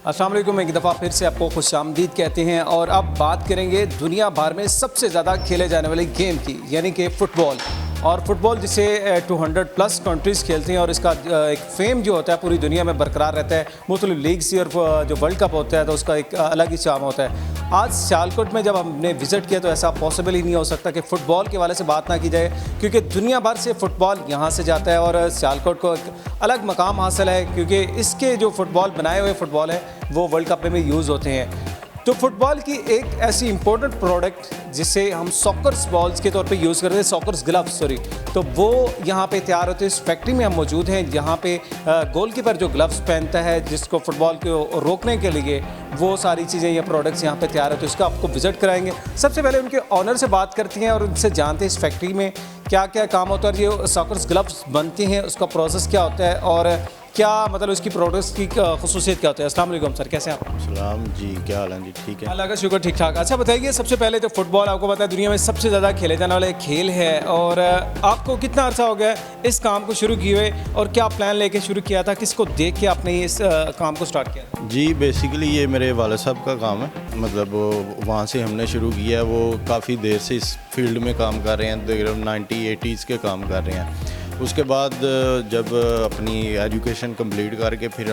अस्सलाम वालेकुम। एक दफ़ा फिर से आपको खुशामदीद कहते हैं और अब बात करेंगे दुनिया भर में सबसे ज़्यादा खेले जाने वाले गेम की, यानी कि फ़ुटबॉल। और फ़ुटबॉल जिसे 200 प्लस कंट्रीज़ खेलती हैं और इसका एक फेम जो होता है पूरी दुनिया में बरकरार रहता है। मुख्तलिफ लीग्स और जो वर्ल्ड कप होता है तो उसका एक अलग ही चार्म होता है। आज सियालकोट में जब हमने विज़िट किया तो ऐसा पॉसिबल ही नहीं हो सकता कि फ़ुटबॉल के वाले से बात ना की जाए, क्योंकि दुनिया भर से फ़ुटबॉल यहाँ से जाता है और सियालकोट को एक अलग मकाम हासिल है, क्योंकि इसके जो फ़ुटबॉल बनाए हुए फ़ुटबॉल है वो वर्ल्ड कप में भी यूज़ होते हैं। तो फुटबॉल की एक ऐसी इंपॉर्टेंट प्रोडक्ट जिसे हम सॉकर्स बॉल्स के तौर पे यूज़ करते हैं, सॉकर्स ग्लव्स सॉरी, तो वो यहाँ पे तैयार होते हैं। इस फैक्ट्री में हम मौजूद हैं, यहाँ पे गोलकीपर जो ग्लव्स पहनता है जिसको फुटबॉल को रोकने के लिए, वो सारी चीज़ें या प्रोडक्ट्स यहाँ पे तैयार होते हैं। उसका आपको विज़िट कराएंगे। सबसे पहले उनके ऑनर से बात करती हैं और उनसे जानते हैं इस फैक्ट्री में क्या क्या काम होता है, ये सॉकर्स ग्लव्स बनती हैं उसका प्रोसेस क्या होता है और क्या मतलब उसकी प्रोडक्ट्स की खुसूसियत क्या होती है। अस्सलाम वालेकुम सर, कैसे हैं आप? सलाम जी, क्या हाल है जी? ठीक है, अल्लाह का शुक्र, ठीक ठाक। अच्छा बताइए, सबसे पहले तो फुटबॉल आपको पता है दुनिया में सबसे ज़्यादा खेले जाने वाला एक खेल है, और आपको कितना अर्सा हो गया इस काम को शुरू किए हुए और क्या प्लान लेके शुरू किया था, किसको देख के आपने इस काम को स्टार्ट किया? जी बेसिकली ये मेरे वालिद साहब का काम है, मतलब वहाँ से हमने शुरू किया है। वो काफ़ी देर से इस फील्ड में काम कर रहे हैं, 90-80s के काम कर रहे हैं। उसके बाद जब अपनी एजुकेशन कंप्लीट करके फिर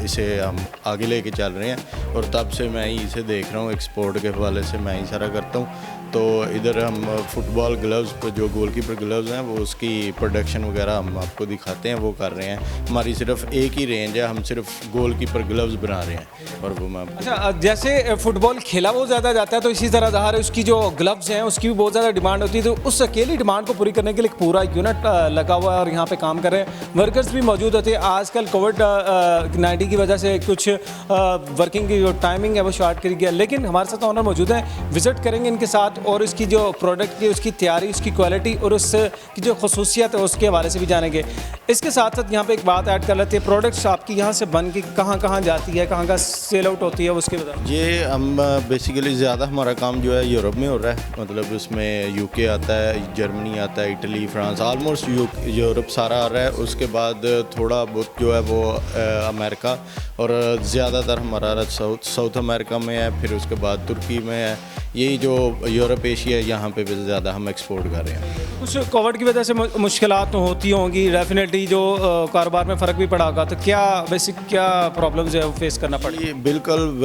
इसे हम आगे लेके चल रहे हैं, और तब से मैं ही इसे देख रहा हूँ। एक्सपोर्ट के हवाले से मैं ही सारा करता हूँ। तो इधर हम फुटबॉल ग्लव्स पर जो गोलकीपर ग्लव्स हैं वो उसकी प्रोडक्शन वगैरह हम आपको दिखाते हैं, वो कर रहे हैं। हमारी सिर्फ एक ही रेंज है, हम सिर्फ गोलकीपर ग्लव्स बना रहे हैं और वो मैं अच्छा, जैसे फुटबॉल खेला बहुत ज़्यादा जाता है तो इसी तरह ज़ाहिर है उसकी जो ग्लव्स हैं उसकी भी बहुत ज़्यादा डिमांड होती है। तो उस अकेली डिमांड को पूरी करने के लिए पूरा यूनिट लगा हुआ है और यहाँ पे काम कर रहे हैं। वर्कर्स भी मौजूद होते हैं। आजकल कोविड-19 की वजह से कुछ वर्किंग की जो टाइमिंग है वो शॉर्ट कर गया, लेकिन हमारे साथ ऑनर मौजूद हैं। विज़िट करेंगे इनके साथ और इसकी जो प्रोडक्ट की उसकी तैयारी, उसकी क्वालिटी और उसकी जो खसूसियत है उसके हवाले से भी जानेंगे। इसके साथ साथ यहाँ पे एक बात ऐड कर लेते हैं, प्रोडक्ट्स आपकी यहाँ से बन के कहाँ कहाँ जाती है, कहाँ कहाँ सेल आउट होती है, उसके बता। ये हम बेसिकली ज़्यादा हमारा काम जो है यूरोप में हो रहा है, मतलब उसमें यूके आता है, जर्मनी आता है, इटली, फ्रांस, आलमोस्ट यूरोप सारा आ रहा है। उसके बाद थोड़ा बहुत जो है वो अमेरिका, और ज़्यादातर हमारा साउथ अमेरिका में है, फिर उसके बाद तुर्की में है। यही जो यूरोप एशिया है यहाँ पे भी ज़्यादा हम एक्सपोर्ट कर रहे हैं। कुछ कोविड की वजह से मुश्किलात तो होती होंगी डेफिनेटली, जो कारोबार में फ़र्क भी पड़ा होगा, तो क्या प्रॉब्लम्स है वो फेस करना पड़ी? बिल्कुल,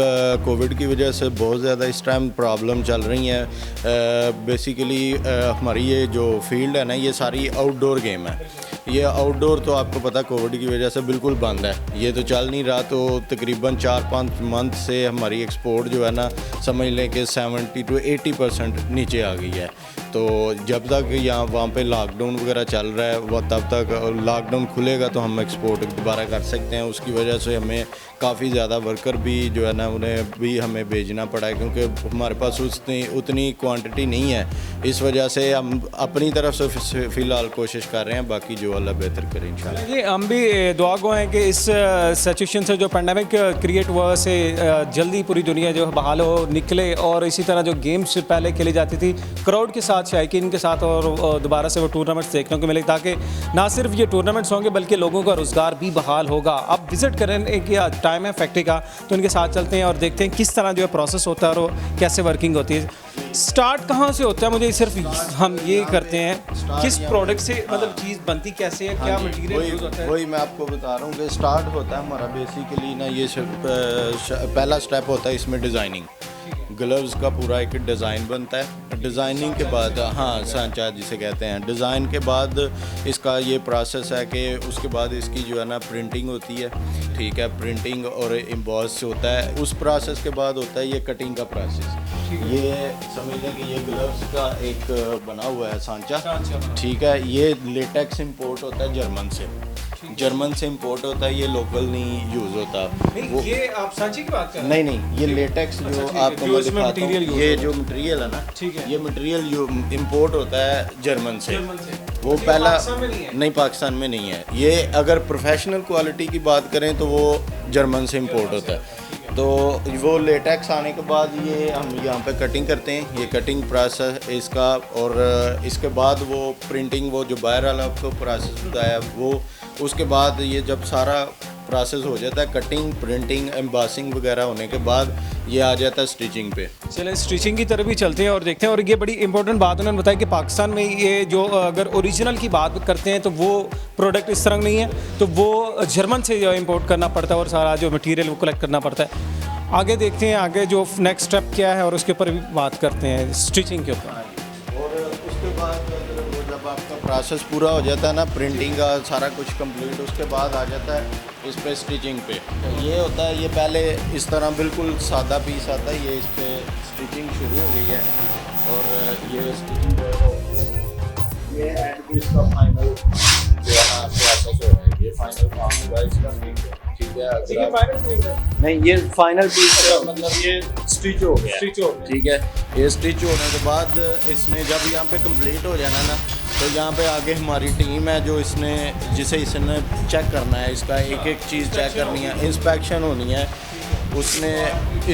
कोविड की वजह से बहुत ज़्यादा इस टाइम प्रॉब्लम चल रही हैं। बेसिकली हमारी ये जो फील्ड है ना, ये सारी आउटडोर गेम है। ये आउटडोर तो आपको पता कोविड की वजह से बिल्कुल बंद है, ये तो चल नहीं रहा। तो तकरीबन 4-5 मंथ से हमारी एक्सपोर्ट जो है ना, समझ लें कि 70 to 80% नीचे आ गई है। तो जब तक यहाँ वहाँ पे लॉकडाउन वगैरह चल रहा है, वो तब तक लॉकडाउन खुलेगा तो हम एक्सपोर्ट दोबारा कर सकते हैं। उसकी वजह से हमें काफ़ी ज़्यादा वर्कर भी जो है ना उन्हें भी हमें भेजना पड़ा है, क्योंकि हमारे पास उतनी क्वांटिटी नहीं है। इस वजह से हम अपनी तरफ से फ़िलहाल कोशिश कर रहे हैं, बाकी जो अल्लाह बेहतर करे इंशाल्लाह। ये हम भी दुआ गो हैं कि इस सिचुएशन से, जो पेंडेमिक क्रिएट हुआ से जल्दी पूरी दुनिया जो बहाल हो निकले, और इसी तरह जो गेम्स पहले खेली जाती थी क्राउड के साथ, शायकीन के साथ, और दोबारा से वो टूर्नामेंट्स देखने को मिले, ताकि ना सिर्फ ये टूर्नामेंट्स होंगे बल्कि लोगों का रोज़गार भी बहाल होगा। अब विज़िट करें, एक टाइम है फैक्ट्री का, तो उनके साथ चलते हैं और देखते हैं किस तरह जो है प्रोसेस होता है और कैसे वर्किंग होती है। स्टार्ट कहाँ से होता है? मुझे सिर्फ हम ये करते हैं किस प्रोडक्ट से, मतलब चीज़ बनती कैसे है, क्या मटेरियल यूज़ होता है? वही मैं आपको बता रहा हूँ कि स्टार्ट होता है हमारा बेसिकली ना, ये पहला स्टेप होता है इसमें डिज़ाइनिंग। ग्लव्स का पूरा एक डिज़ाइन बनता है। डिज़ाइनिंग के बाद, हाँ, सांचा जिसे कहते हैं, डिज़ाइन के बाद इसका ये प्रोसेस है कि उसके बाद इसकी जो है ना प्रिंटिंग होती है, ठीक है, प्रिंटिंग और एम्बॉस होता है। उस प्रोसेस के बाद होता है ये कटिंग का प्रोसेस। ये समझ लें कि ये ग्लव्स का एक बना हुआ है सांचा, ठीक है। ये लेटेक्स इंपोर्ट होता है जर्मन से इंपोर्ट होता है, ये लोकल नहीं यूज़ होता। वो ये आप सांचे की बात कर रहे हैं? नहीं, ये लेटेक्स जो आपको मैं दिखाता हूँ, ये जो मटेरियल है ना, ठीक है, ये मटेरियल इंपोर्ट होता है जर्मन से। वो तो पहला नहीं, पाकिस्तान में नहीं है। ये अगर प्रोफेशनल क्वालिटी की बात करें तो वो जर्मन से इंपोर्ट होता है। तो वो लेटेक्स आने के बाद ये हम यहाँ पे कटिंग करते हैं, ये कटिंग प्रोसेस इसका, और इसके बाद वो प्रिंटिंग, वो जो बाहर वाला आपको प्रोसेस बताया वो, उसके बाद ये जब सारा प्रोसेस हो जाता है कटिंग, प्रिंटिंग, एम्बॉसिंग वगैरह होने के बाद ये आ जाता है स्टिचिंग पे। चलें स्टिचिंग की तरफ भी चलते हैं और देखते हैं। और ये बड़ी इंपॉर्टेंट बात उन्होंने बताया कि पाकिस्तान में ये जो अगर ओरिजिनल की बात करते हैं तो वो प्रोडक्ट इस तरह नहीं है, तो वो जर्मन से जो इंपोर्ट करना पड़ता है और सारा जो मटेरियल वो कलेक्ट करना पड़ता है। आगे देखते हैं आगे जो नेक्स्ट स्टेप क्या है और उसके ऊपर भी बात करते हैं स्टिचिंग के ऊपर। और उसके बाद वो जब आपका प्रोसेस पूरा हो जाता है ना, प्रिंटिंग का सारा कुछ कंप्लीट, उसके बाद आ जाता है इस पे स्टिचिंग पे। ये होता है, ये पहले इस तरह बिल्कुल सादा पीस आता है, ये इस पे स्टिचिंग शुरू हो गई है और ये स्टिचिंग ये एंड पीस का फाइनल जो है प्रोसेस हो रहा है, ये फाइनल काम होगा इसका। ठीक है, नहीं ये फाइनल पीस मतलब ये स्टिच हो गया, ठीक है। ये स्टिच होने के बाद इसने जब यहाँ पे कंप्लीट हो जाना ना, तो यहाँ पे आगे हमारी टीम है जो जिसे इसने चेक करना है, इसका एक एक चीज़ चेक करनी है, इंस्पेक्शन होनी है। उसने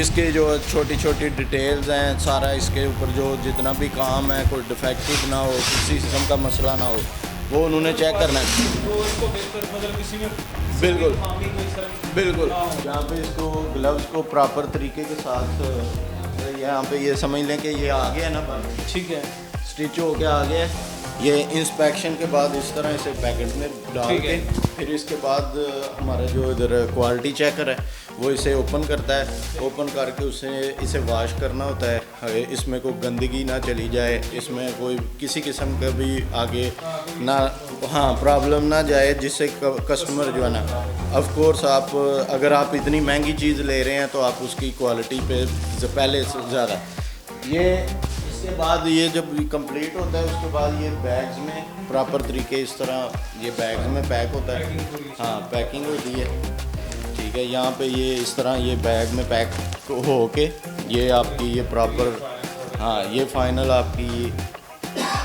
इसके जो छोटी छोटी डिटेल्स हैं, सारा इसके ऊपर जो जितना भी काम है, कोई डिफेक्टिव ना हो, किसी किस्म का मसला ना हो, वो उन्होंने चेक करना है। बिल्कुल बिल्कुल, यहाँ पे इसको ग्लव्स को प्रॉपर तरीके के साथ यहाँ पे ये समझ लें कि ये आ गया ना, ठीक है, स्टिच हो के आ गया। ये इंस्पेक्शन के बाद इस तरह इसे पैकेट में डाल के फिर इसके बाद हमारा जो इधर क्वालिटी चेकर है वो इसे ओपन करता है। ओपन करके इसे वॉश करना होता है, इसमें कोई गंदगी ना चली जाए, इसमें कोई किसी किस्म का भी आगे ना प्रॉब्लम ना जाए, जिससे कस्टमर जो है ना, ऑफ कोर्स आप अगर आप इतनी महंगी चीज़ ले रहे हैं तो आप उसकी क्वालिटी पे पहले से ज़्यादा इसके बाद ये जब कंप्लीट होता है उसके बाद ये बैग्स में प्रॉपर तरीके इस तरह ये बैग्स में पैक होता है। पैकिंग होती है, ठीक है। यहाँ पे ये इस तरह ये बैग में पैक हो के ये आपकी ये प्रॉपर ये फाइनल आपकी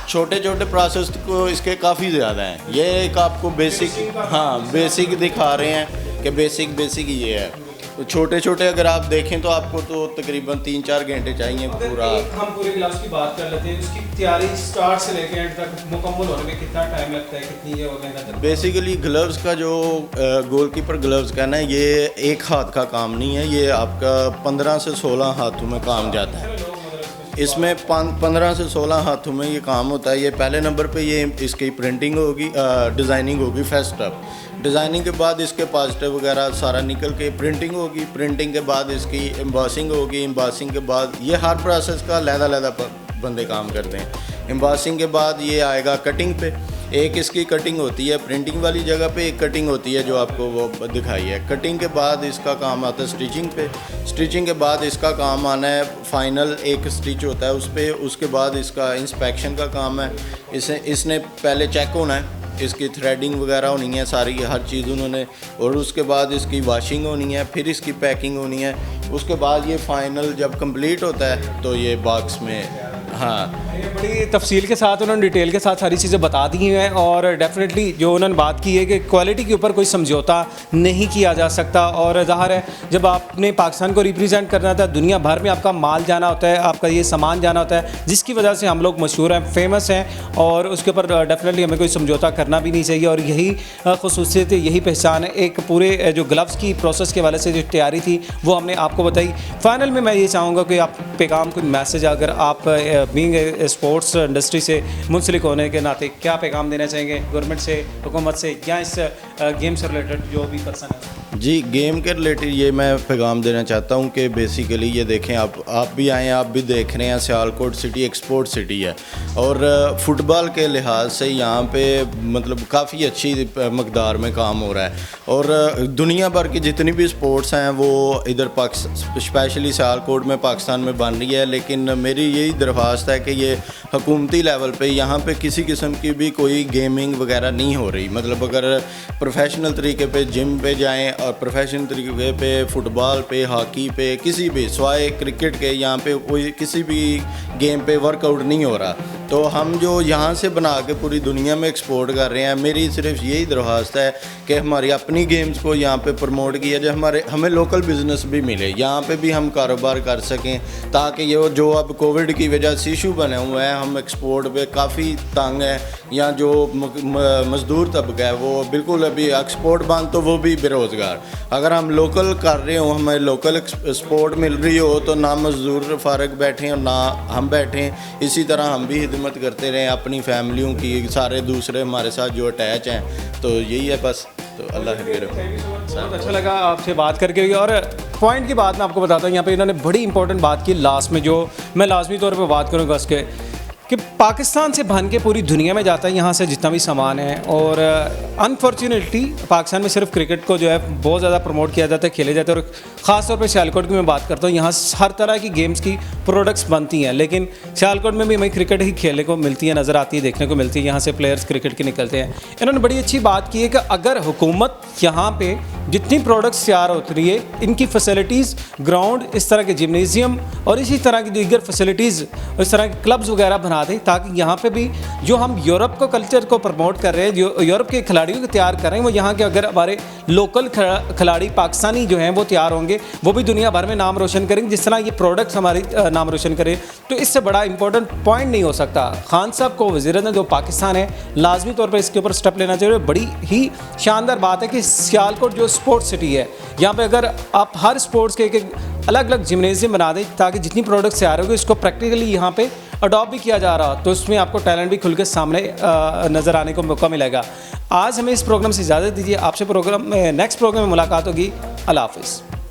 छोटे छोटे प्रोसेस को इसके काफ़ी ज़्यादा हैं। ये एक आपको बेसिक दिखा रहे हैं कि बेसिक ये है। छोटे छोटे अगर आप देखें तो आपको तो तकरीबन 3-4 घंटे चाहिए पूरा। हम पूरे ग्लव्स की बात कर लेते हैं, उसकी तैयारी स्टार्ट से लेकर एंड तक मुकम्मल होने में कितना टाइम लगता है, कितनी ये होगा? बेसिकली ग्लव्स का जो गोलकीपर ग्लव्स का ना, ये एक हाथ का काम नहीं है, ये आपका 15 से 16 हाथों में काम जाता है। इसमें 15 से 16 हाथों में ये काम होता है। ये पहले नंबर पे ये इसकी प्रिंटिंग होगी, डिज़ाइनिंग होगी फर्स्ट अप। डिज़ाइनिंग के बाद इसके पॉजिटिव वगैरह सारा निकल के प्रिंटिंग होगी। प्रिंटिंग के बाद इसकी एम्बॉसिंग होगी। एम्बॉसिंग के बाद ये हर प्रोसेस का अलग-अलग बंदे काम करते हैं। एम्बॉसिंग के बाद ये आएगा कटिंग पे। एक इसकी कटिंग होती है प्रिंटिंग वाली जगह पे, एक कटिंग होती है जो आपको वो दिखाई है। कटिंग के बाद इसका काम आता है स्टिचिंग पे। स्टिचिंग के बाद इसका काम आना है फाइनल एक स्टिच होता है उस पर। उसके बाद इसका इंस्पेक्शन का काम है। इसने पहले चेक होना है, इसकी थ्रेडिंग वगैरह होनी है, सारी हर चीज़ उन्होंने, और उसके बाद इसकी वॉशिंग होनी है, फिर इसकी पैकिंग होनी है। उसके बाद ये फाइनल जब कंप्लीट होता है तो ये बॉक्स में बड़ी तफसील के साथ उन्होंने डिटेल के साथ सारी चीज़ें बता दी हैं। और डेफिनेटली जो उन्होंने बात की है कि क्वालिटी के ऊपर कोई समझौता नहीं किया जा सकता। और ज़ाहिर है जब आपने पाकिस्तान को रिप्रेजेंट करना था, दुनिया भर में आपका माल जाना होता है, आपका ये सामान जाना होता है, जिसकी वजह से हम लोग मशहूर हैं, फेमस हैं, और उसके ऊपर डेफिनेटली हमें कोई समझौता करना भी नहीं चाहिए। और यही खसूसियत है, यही पहचान है। एक पूरे जो ग्लव्स की प्रोसेस के वाले से जो तैयारी थी वो हमने आपको बताई। फाइनल में मैं ये चाहूँगा कि आप पैगाम, कोई मैसेज, अगर आप बीइंग स्पोर्ट्स इंडस्ट्री से मुंसलिक होने के नाते क्या पैगाम देना चाहेंगे गवर्नमेंट से, हुकूमत से, या इस गेम से रिलेटेड जो भी पर्सन है? जी, गेम के रिलेटेड ये मैं पैगाम देना चाहता हूँ कि बेसिकली ये देखें, आप भी आएँ, आप भी देख रहे हैं सियालकोट सिटी एक्सपोर्ट सिटी है, और फुटबॉल के लिहाज से यहाँ पे मतलब काफ़ी अच्छी मकदार में काम हो रहा है। और दुनिया भर की जितनी भी स्पोर्ट्स हैं वो इधर स्पेशली सियालकोट में पाकिस्तान में बन रही है। लेकिन मेरी यही दरख्वास्त है कि ये हुकूमती लेवल पे यहाँ पे किसी किस्म की भी कोई गेमिंग वगैरह नहीं हो रही। मतलब अगर प्रोफेशनल तरीके पे जिम पे जाएं और प्रोफेशनल तरीके पे फुटबॉल पे, हॉकी पे, किसी भी सिवाय क्रिकेट के यहाँ पे कोई किसी भी गेम पे वर्कआउट नहीं हो रहा। तो हम जो यहाँ से बना के पूरी दुनिया में एक्सपोर्ट कर रहे हैं, मेरी सिर्फ यही दरख्वास्त है कि हमारी अपनी गेम्स को यहाँ पे प्रमोट किया जाए, हमें लोकल बिजनेस भी मिले, यहाँ पे भी हम कारोबार कर सकें, ताकि ये जो अब कोविड की वजह से इशू बने हुए हैं, हम एक्सपोर्ट पे काफ़ी तंग हैं। यहाँ जो मज़दूर तबका है वो बिल्कुल अभी एक्सपोर्ट बंद, तो वो भी बेरोज़गार। अगर हम लोकल कर रहे हो, हमें लोकल एक्सपोर्ट मिल रही हो, तो ना मज़दूर फ़ारग बैठें और ना हम बैठें। इसी तरह हम भी हिदमत करते रहें अपनी फैमिलियों की, सारे दूसरे हमारे साथ जो अटैच हैं। तो यही है बस। तो अल्लाह खैर रखे। बहुत अच्छा लगा आपसे बात करके। और पॉइंट की बात मैं आपको बताता हूँ, यहाँ पे इन्होंने बड़ी इंपॉर्टेंट बात की लास्ट में, जो मैं लाजमी तौर पे बात करूँगा उसके, कि पाकिस्तान से बन के पूरी दुनिया में जाता है यहाँ से जितना भी सामान है। और अनफॉर्चुनेटली पाकिस्तान में सिर्फ क्रिकेट को जो है बहुत ज़्यादा प्रमोट किया जाता है, खेले जाते हैं। और ख़ास तौर पे सियालकोट की मैं बात करता हूँ, यहाँ हर तरह की गेम्स की प्रोडक्ट्स बनती हैं, लेकिन सियालकोट में भी हमें क्रिकेट ही खेलने को मिलती है, नज़र आती है, देखने को मिलती है। यहाँ से प्लेयर्स क्रिकेट के निकलते हैं। इन्होंने बड़ी अच्छी बात की है कि अगर हुकूमत यहाँ पे जितनी प्रोडक्ट्स तैयार होती रही है, इनकी फैसिलिटीज़, ग्राउंड, इस तरह के जिम्नेजियम और इसी तरह की दीगर फैसिलिटीज़, इस तरह के क्लब्स वगैरह बना दें, ताकि यहाँ पे भी जो हम यूरोप को कल्चर को प्रमोट कर रहे हैं, जो यूरोप के खिलाड़ियों को तैयार कर रहे हैं, वो यहाँ के अगर हमारे लोकल खिलाड़ी पाकिस्तानी जो हैं वो तैयार होंगे, वो भी दुनिया भर में नाम रोशन करेंगे, जिस तरह ये प्रोडक्ट्स हमारी नाम रोशन करें। तो इससे बड़ा इंपॉर्टेंट पॉइंट नहीं हो सकता। खान साहब को, वज़ीर-ए-आज़म जो पाकिस्तान है, लाजमी तौर पर इसके ऊपर स्टेप लेना चाहिए। बड़ी ही शानदार बात है कि सियालकोट जो स्पोर्ट्स सिटी है, यहाँ पे अगर आप हर स्पोर्ट्स के एक अलग अलग जिम्नेजियम बना दें, ताकि जितनी प्रोडक्ट्स तैयार होगी इसको प्रैक्टिकली यहाँ पे अडॉप्ट भी किया जा रहा, तो उसमें आपको टैलेंट भी खुल के सामने नज़र आने को मौका मिलेगा। आज हमें इस प्रोग्राम से इजाज़त दीजिए। आपसे नेक्स्ट प्रोग्राम में मुलाकात होगी। अल्लाह हाफ़िज़।